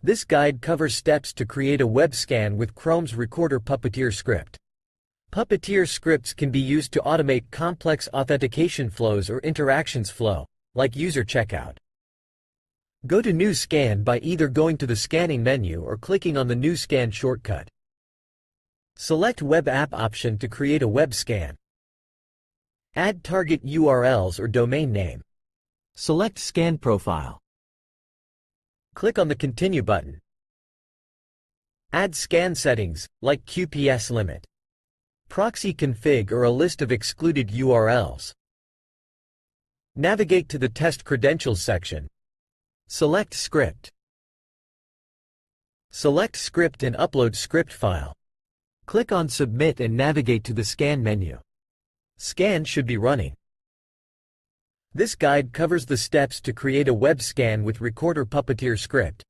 This guide covers steps to create a web scan with Chrome's Recorder Puppeteer script. Puppeteer scripts can be used to automate complex authentication flows or interactions flow, like user checkout. Go to New Scan by either going to the Scanning menu or clicking on the New Scan shortcut. Select Web App option to create a web scan. Add target URLs or domain name. Select Scan Profile. Click on the Continue button. Add scan settings, like QPS limit, proxy config or a list of excluded URLs. Navigate to the Test Credentials section. Select Script. Select Script and upload script file. Click on Submit and navigate to the Scan menu. Scan should be running. This guide covers the steps to create a web scan with Recorder Puppeteer script.